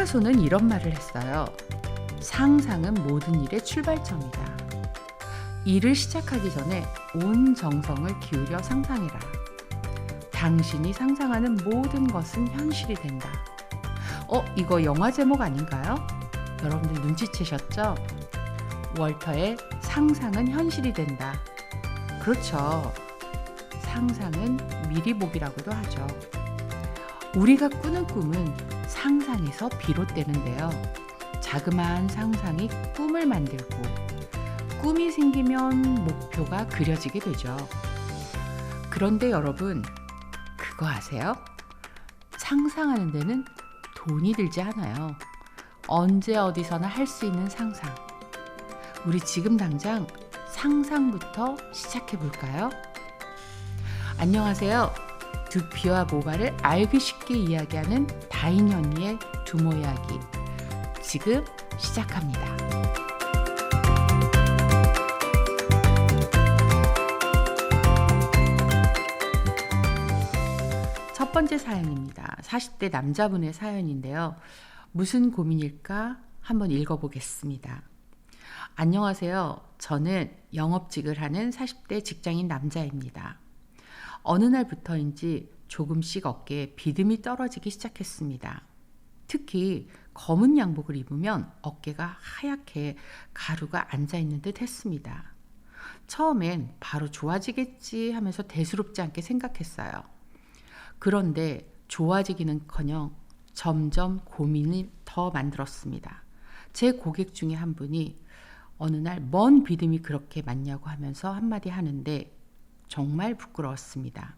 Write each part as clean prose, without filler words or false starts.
피카소는 이런 말을 했어요. 상상은 모든 일의 출발점이다. 일을 시작하기 전에 온 정성을 기울여 상상해라. 당신이 상상하는 모든 것은 현실이 된다. 이거 영화 제목 아닌가요? 여러분들 눈치채셨죠? 월터의 상상은 현실이 된다. 그렇죠. 상상은 미리 보기라고도 하죠. 우리가 꾸는 꿈은 상상에서 비롯되는데요. 자그마한 상상이 꿈을 만들고 꿈이 생기면 목표가 그려지게 되죠. 그런데 여러분, 그거 아세요? 상상하는 데는 돈이 들지 않아요. 언제 어디서나 할 수 있는 상상. 우리 지금 당장 상상부터 시작해 볼까요? 안녕하세요. 두피와 모발을 알기 쉽게 이야기하는 다인 언니의 두모 이야기. 지금 시작합니다. 첫 번째 사연입니다. 40대 남자분의 사연인데요. 무슨 고민일까 한번 읽어보겠습니다. 안녕하세요. 저는 영업직을 하는 40대 직장인 남자입니다. 어느 날부터인지 조금씩 어깨에 비듬이 떨어지기 시작했습니다. 특히 검은 양복을 입으면 어깨가 하얗게 가루가 앉아있는 듯 했습니다. 처음엔 바로 좋아지겠지 하면서 대수롭지 않게 생각했어요. 그런데 좋아지기는커녕 점점 고민을 더 만들었습니다. 제 고객 중에 한 분이 어느 날 뭔 비듬이 그렇게 많냐고 하면서 한마디 하는데 정말 부끄러웠습니다.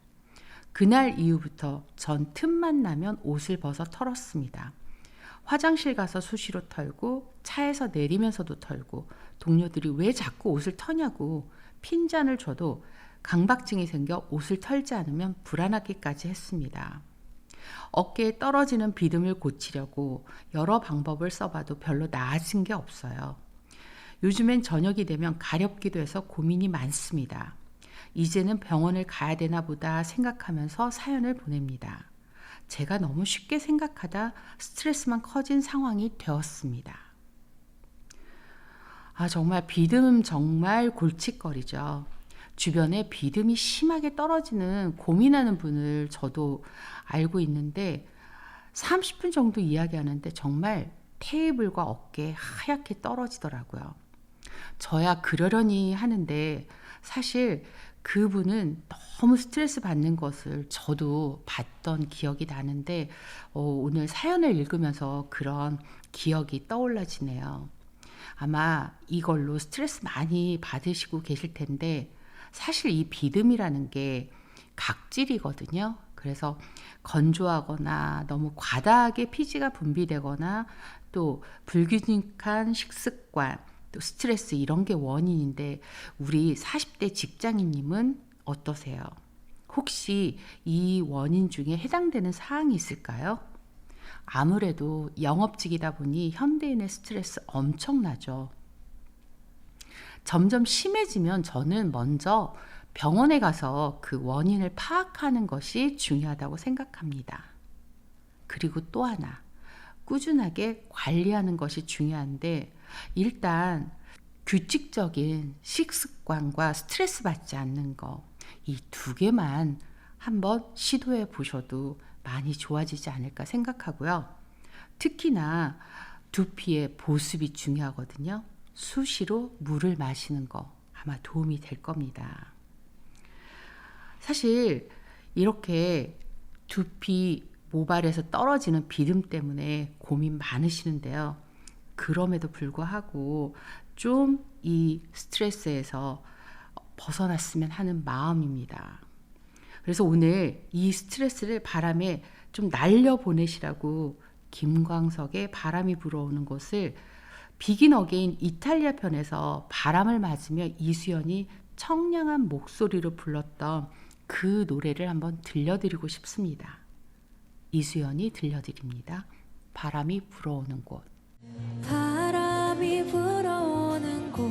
그날 이후부터 전 틈만 나면 옷을 벗어 털었습니다. 화장실 가서 수시로 털고 차에서 내리면서도 털고 동료들이 왜 자꾸 옷을 터냐고 핀잔을 줘도 강박증이 생겨 옷을 털지 않으면 불안하기까지 했습니다. 어깨에 떨어지는 비듬을 고치려고 여러 방법을 써봐도 별로 나아진 게 없어요. 요즘엔 저녁이 되면 가렵기도 해서 고민이 많습니다. 이제는 병원을 가야 되나 보다 생각하면서 사연을 보냅니다. 제가 너무 쉽게 생각하다 스트레스만 커진 상황이 되었습니다. 정말 비듬 정말 골칫거리죠. 주변에 비듬이 심하게 떨어지는 고민하는 분을 저도 알고 있는데 30분 정도 이야기하는데 정말 테이블과 어깨에 하얗게 떨어지더라고요. 저야 그러려니 하는데 사실 그분은 너무 스트레스 받는 것을 저도 봤던 기억이 나는데 오늘 사연을 읽으면서 그런 기억이 떠올라지네요. 아마 이걸로 스트레스 많이 받으시고 계실 텐데 사실 이 비듬이라는 게 각질이거든요. 그래서 건조하거나 너무 과다하게 피지가 분비되거나 또 불균형한 식습관, 또 스트레스 이런 게 원인인데 우리 40대 직장인님은 어떠세요? 혹시 이 원인 중에 해당되는 사항이 있을까요? 아무래도 영업직이다 보니 현대인의 스트레스 엄청나죠. 점점 심해지면 저는 먼저 병원에 가서 그 원인을 파악하는 것이 중요하다고 생각합니다. 그리고 또 하나, 꾸준하게 관리하는 것이 중요한데 일단 규칙적인 식습관과 스트레스 받지 않는 거, 이 두 개만 한번 시도해 보셔도 많이 좋아지지 않을까 생각하고요. 특히나 두피의 보습이 중요하거든요. 수시로 물을 마시는 거 아마 도움이 될 겁니다. 사실 이렇게 두피 모발에서 떨어지는 비듬 때문에 고민 많으시는데요. 그럼에도 불구하고 좀 이 스트레스에서 벗어났으면 하는 마음입니다. 그래서 오늘 이 스트레스를 바람에 좀 날려보내시라고 김광석의 바람이 불어오는 곳을 비긴 어게인 이탈리아 편에서 바람을 맞으며 이수연이 청량한 목소리로 불렀던 그 노래를 한번 들려드리고 싶습니다. 이수연이 들려드립니다. 바람이 불어오는 곳. 바람이 불어오는 곳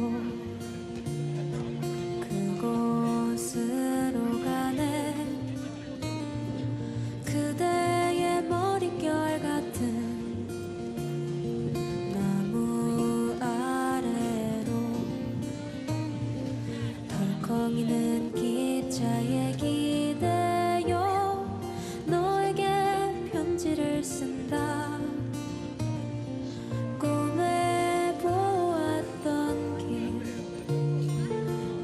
그곳으로 가네 그대의 머릿결 같은 출렁이는 기차에 기대어 너에게 편지를 쓴다. 꿈에 보았던 길,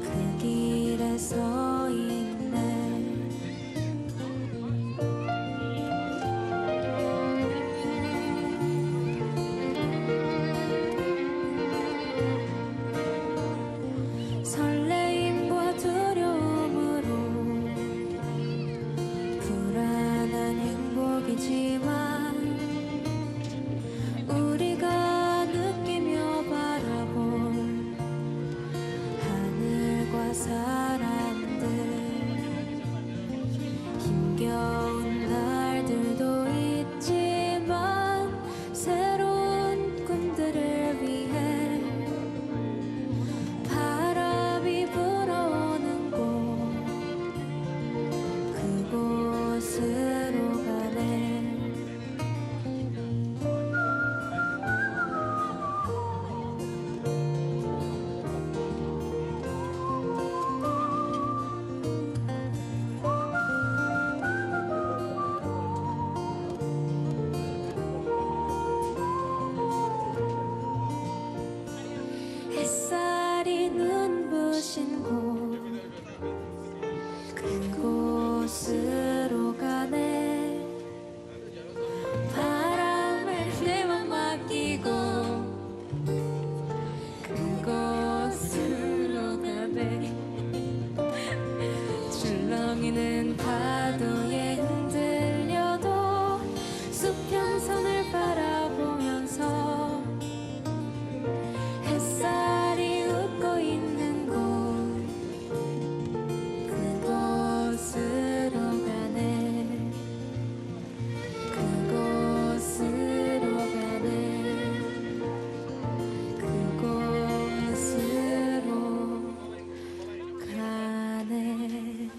그 길에 서 있네. 설레임과 두려움으로 불안한 행복이지만 우리가 느끼며 바라본 하늘과 사람들, 힘겨운 날들도 있지만 새로운 꿈들을 위해 바람이 불어오는 곳, 그곳으로 가네. 햇살이 눈부신 곳, 그곳으로 가네. 바람에 내 맘 맡기고 그곳으로 가네. 출렁이는 파도에 흔들려도 수평선을 바라보면서 햇살이 웃고 있는 곳, 그곳으로 가네. 그곳으로 가네. 그곳으로 가네.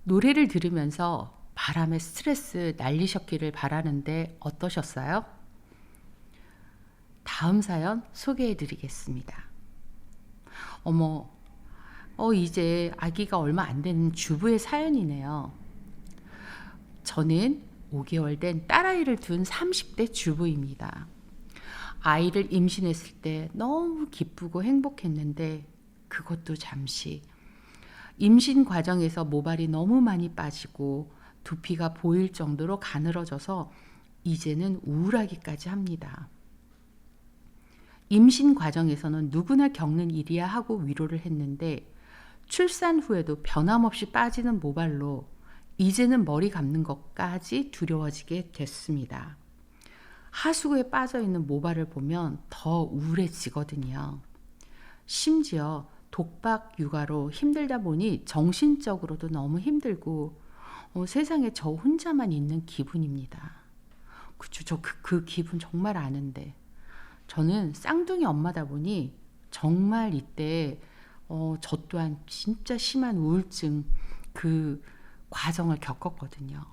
노래를 들으면서 바람에 스트레스 날리셨기를 바라는데 어떠셨어요? 다음 사연 소개해 드리겠습니다. 어머, 이제 아기가 얼마 안 되는 주부의 사연이네요. 저는 5개월 된 딸아이를 둔 30대 주부입니다. 아이를 임신했을 때 너무 기쁘고 행복했는데 그것도 잠시. 임신 과정에서 모발이 너무 많이 빠지고 두피가 보일 정도로 가늘어져서 이제는 우울하기까지 합니다. 임신 과정에서는 누구나 겪는 일이야 하고 위로를 했는데 출산 후에도 변함없이 빠지는 모발로 이제는 머리 감는 것까지 두려워지게 됐습니다. 하수구에 빠져있는 모발을 보면 더 우울해지거든요. 심지어 독박 육아로 힘들다 보니 정신적으로도 너무 힘들고 세상에 저 혼자만 있는 기분입니다. 그쵸, 저 그 기분 정말 아는데 저는 쌍둥이 엄마다 보니 정말 이때 저 또한 진짜 심한 우울증 그 과정을 겪었거든요.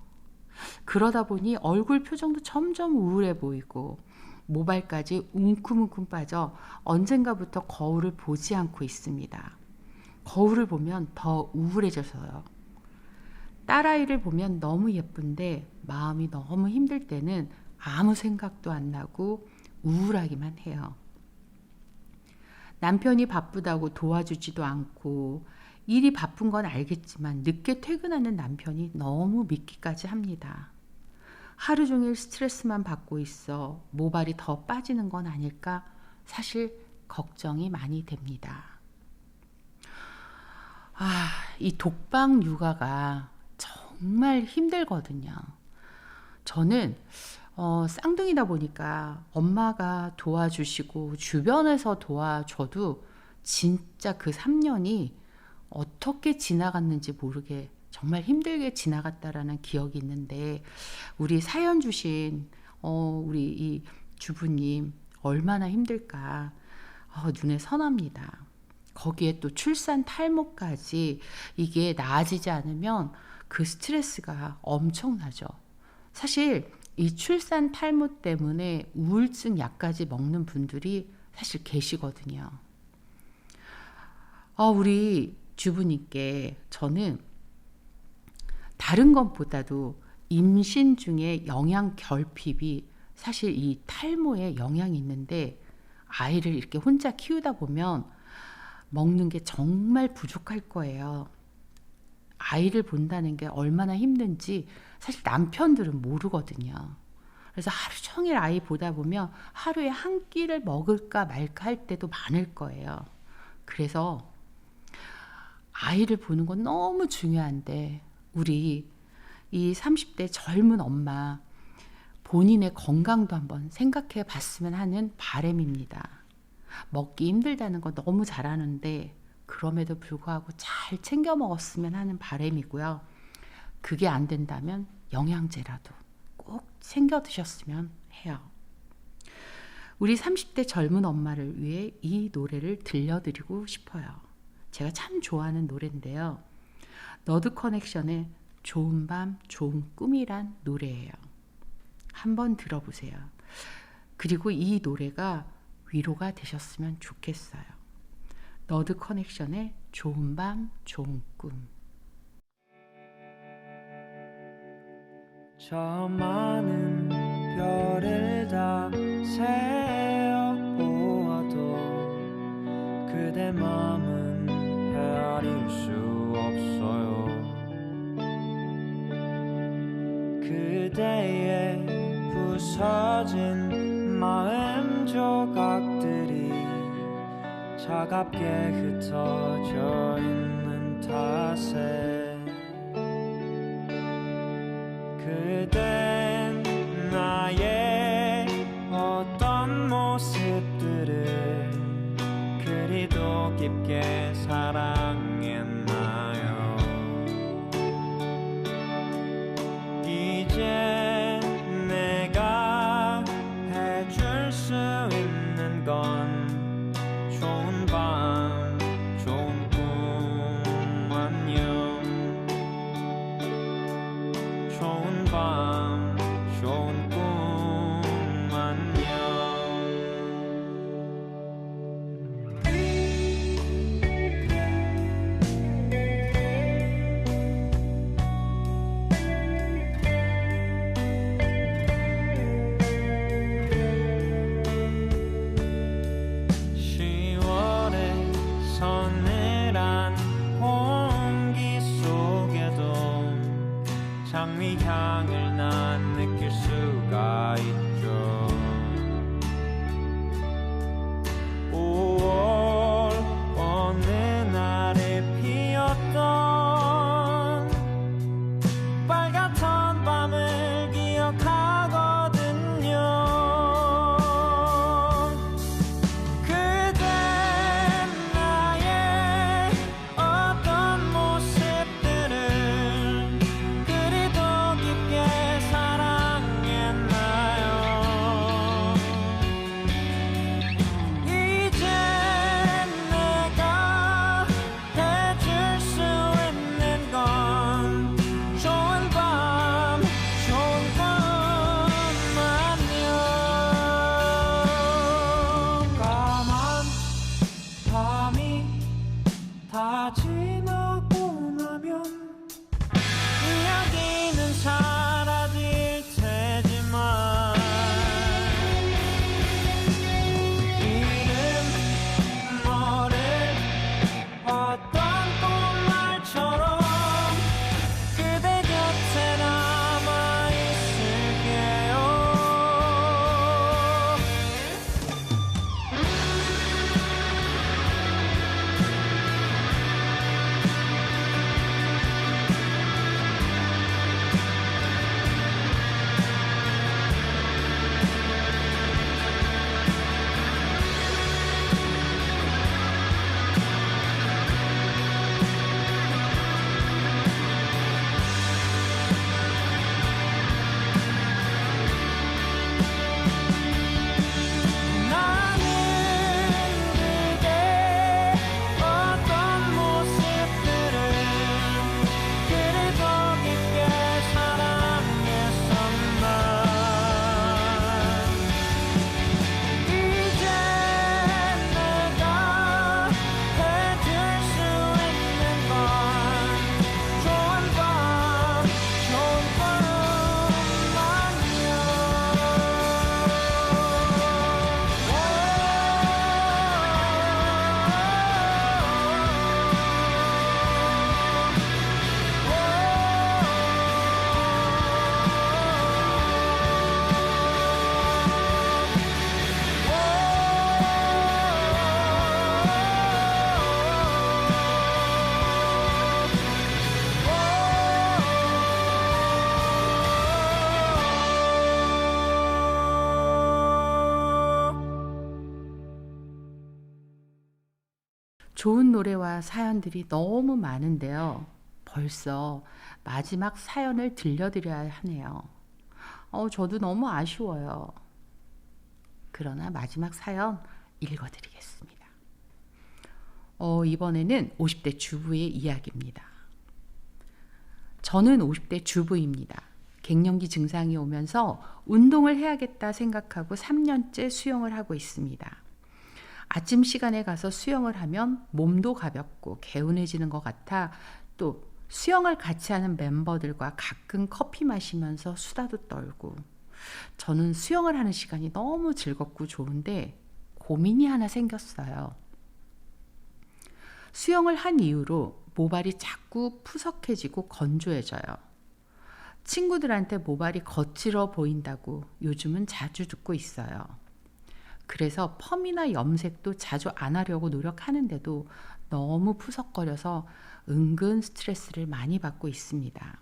그러다 보니 얼굴 표정도 점점 우울해 보이고 모발까지 웅큼웅큼 빠져 언젠가부터 거울을 보지 않고 있습니다. 거울을 보면 더 우울해져서요. 딸아이를 보면 너무 예쁜데 마음이 너무 힘들 때는 아무 생각도 안 나고 우울하기만 해요. 남편이 바쁘다고 도와주지도 않고 일이 바쁜 건 알겠지만 늦게 퇴근하는 남편이 너무 믿기까지 합니다. 하루 종일 스트레스만 받고 있어 모발이 더 빠지는 건 아닐까 사실 걱정이 많이 됩니다. 이 독박 육아가 정말 힘들거든요. 저는 쌍둥이다 보니까 엄마가 도와주시고 주변에서 도와줘도 진짜 그 3년이 어떻게 지나갔는지 모르게 정말 힘들게 지나갔다라는 기억이 있는데 우리 사연 주신 우리 이 주부님 얼마나 힘들까 눈에 선합니다. 거기에 또 출산 탈모까지 이게 나아지지 않으면 그 스트레스가 엄청나죠. 사실 이 출산 탈모 때문에 우울증 약까지 먹는 분들이 사실 계시거든요. 우리 주부님께 저는 다른 것보다도 임신 중에 영양 결핍이 사실 이 탈모에 영향이 있는데, 아이를 이렇게 혼자 키우다 보면 먹는 게 정말 부족할 거예요. 아이를 본다는 게 얼마나 힘든지 사실 남편들은 모르거든요. 그래서 하루 종일 아이 보다 보면 하루에 한 끼를 먹을까 말까 할 때도 많을 거예요. 그래서 아이를 보는 건 너무 중요한데, 우리 이 30대 젊은 엄마 본인의 건강도 한번 생각해 봤으면 하는 바람입니다. 먹기 힘들다는 거 너무 잘 아는데 그럼에도 불구하고 잘 챙겨 먹었으면 하는 바람이고요. 그게 안 된다면 영양제라도 꼭 챙겨 드셨으면 해요. 우리 30대 젊은 엄마를 위해 이 노래를 들려드리고 싶어요. 제가 참 좋아하는 노래인데요. 너드 커넥션의 좋은 밤 좋은 꿈이란 노래예요. 한번 들어보세요. 그리고 이 노래가 위로가 되셨으면 좋겠어요. 너드 커넥션의 좋은 밤 좋은 꿈. 저 많은 별을 다 세어보아도 그대 마음은 헤아릴 수 없어요. 그대의 부서진 마음 조각들이 차갑게 흩어져 있는 탓에 그댄 나의 어떤 모습들을 그리도 깊게 사랑했나요? 이제 내가 해줄 수 있는 건 좋은 밤 좋은 꿈 안녕. 좋은 밤 좋은 꿈 안녕. 서늘한 공기 속에도 장미 향을 난 느낄 수가 있죠. 5월 어느 날에 피었던 빨갛던 밤을 기억하거든요. 사랑했나요? 좋은 노래와 사연들이 너무 많은데요. 벌써 마지막 사연을 들려드려야 하네요. 저도 너무 아쉬워요. 그러나 마지막 사연 읽어드리겠습니다. 이번에는 50대 주부의 이야기입니다. 저는 50대 주부입니다. 갱년기 증상이 오면서 운동을 해야겠다 생각하고 3년째 수영을 하고 있습니다. 아침 시간에 가서 수영을 하면 몸도 가볍고 개운해지는 것 같아 또 수영을 같이 하는 멤버들과 가끔 커피 마시면서 수다도 떨고 저는 수영을 하는 시간이 너무 즐겁고 좋은데 고민이 하나 생겼어요. 수영을 한 이후로 모발이 자꾸 푸석해지고 건조해져요. 친구들한테 모발이 거칠어 보인다고 요즘은 자주 듣고 있어요. 그래서 펌이나 염색도 자주 안 하려고 노력하는데도 너무 푸석거려서 은근 스트레스를 많이 받고 있습니다.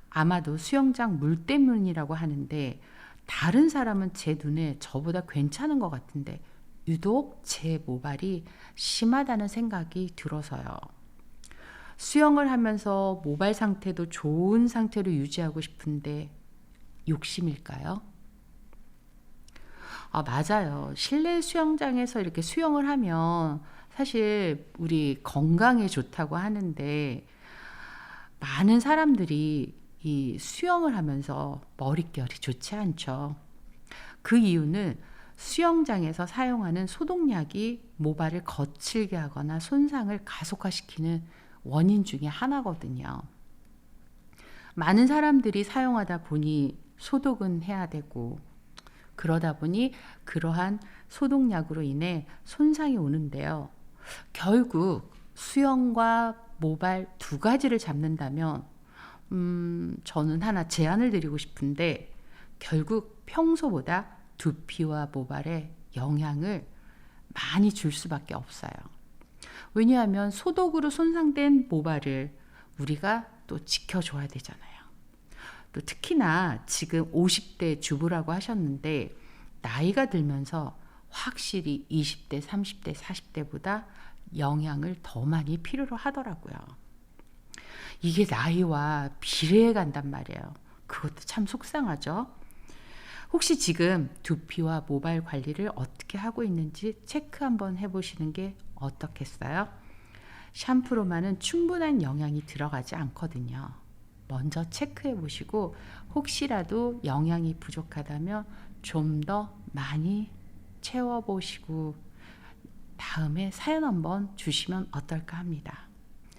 아마도 수영장 물 때문이라고 하는데 다른 사람은 제 눈에 저보다 괜찮은 것 같은데 유독 제 모발이 심하다는 생각이 들어서요. 수영을 하면서 모발 상태도 좋은 상태로 유지하고 싶은데 욕심일까요? 맞아요. 실내 수영장에서 이렇게 수영을 하면 사실 우리 건강에 좋다고 하는데 많은 사람들이 이 수영을 하면서 머릿결이 좋지 않죠. 그 이유는 수영장에서 사용하는 소독약이 모발을 거칠게 하거나 손상을 가속화시키는 원인 중에 하나거든요. 많은 사람들이 사용하다 보니 소독은 해야 되고 그러다 보니 그러한 소독약으로 인해 손상이 오는데요. 결국 수영과 모발 두 가지를 잡는다면 저는 하나 제안을 드리고 싶은데 결국 평소보다 두피와 모발에 영향을 많이 줄 수밖에 없어요. 왜냐하면 소독으로 손상된 모발을 우리가 또 지켜줘야 되잖아요. 또 특히나 지금 50대 주부라고 하셨는데 나이가 들면서 확실히 20대, 30대, 40대보다 영양을 더 많이 필요로 하더라고요. 이게 나이와 비례해 간단 말이에요. 그것도 참 속상하죠. 혹시 지금 두피와 모발 관리를 어떻게 하고 있는지 체크 한번 해보시는 게 어떻겠어요? 샴푸로만은 충분한 영양이 들어가지 않거든요. 먼저 체크해 보시고 혹시라도 영양이 부족하다면 좀 더 많이 채워보시고 다음에 사연 한번 주시면 어떨까 합니다.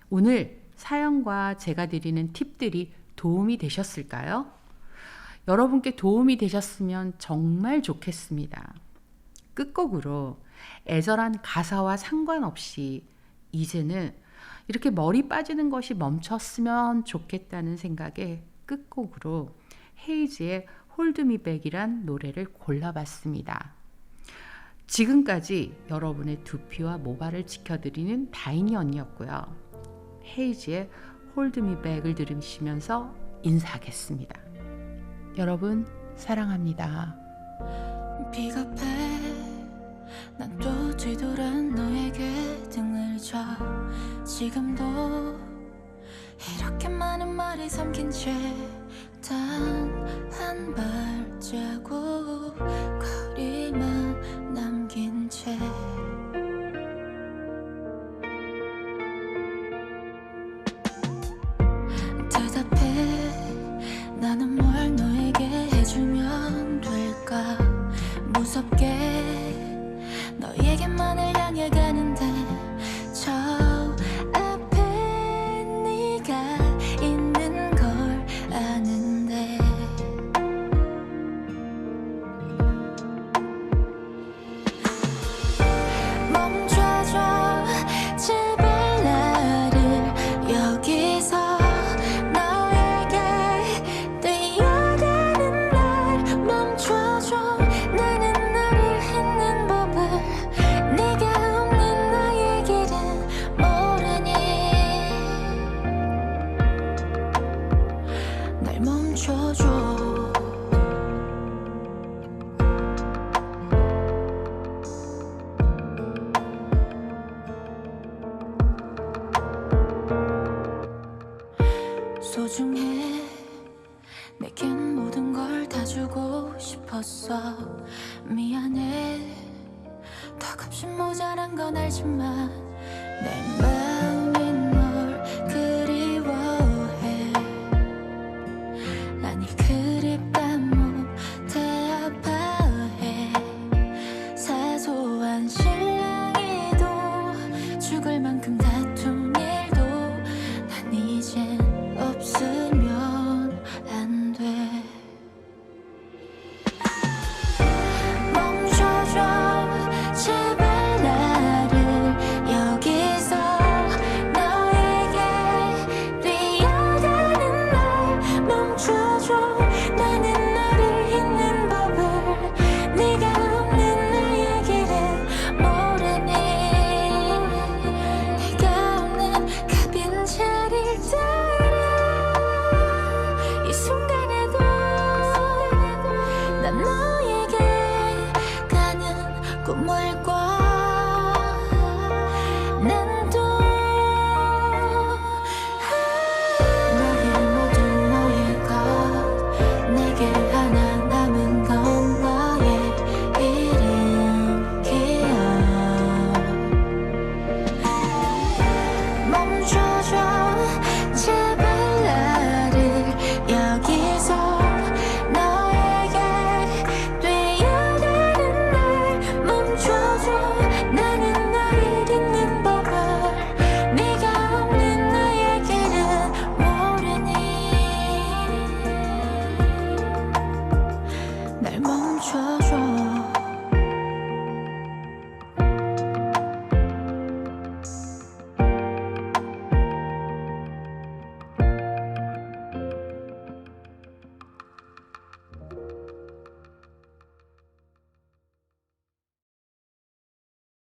오늘 사연과 제가 드리는 팁들이 도움이 되셨을까요? 여러분께 도움이 되셨으면 정말 좋겠습니다. 끝곡으로 애절한 가사와 상관없이 이제는 이렇게 머리 빠지는 것이 멈췄으면 좋겠다는 생각에 끝곡으로 헤이즈의 홀드 미 백이란 노래를 골라봤습니다. 지금까지 여러분의 두피와 모발을 지켜드리는 다인이 언니였고요. 헤이즈의 홀드 미 백을 들으시면서 인사하겠습니다. 여러분 사랑합니다. 비겁해 난 또 뒤돌아 너에게 등을 져 지금도 이렇게 많은 말이 삼킨 채 단 한 발자국 거리만 남긴 채 대답해 나는 뭘 너에게 해주면 될까 무섭게 너에게만을 향해 가는데 저 앞에 네가 있는 걸 아는데 멈춰줘 제발 나를 여기서 너에게 떼어 내겐 모든 걸 다 주고 싶었어. 미안해. 턱없이 모자란 건 알지만 내 마음이 널 그리워해. 아니 그립다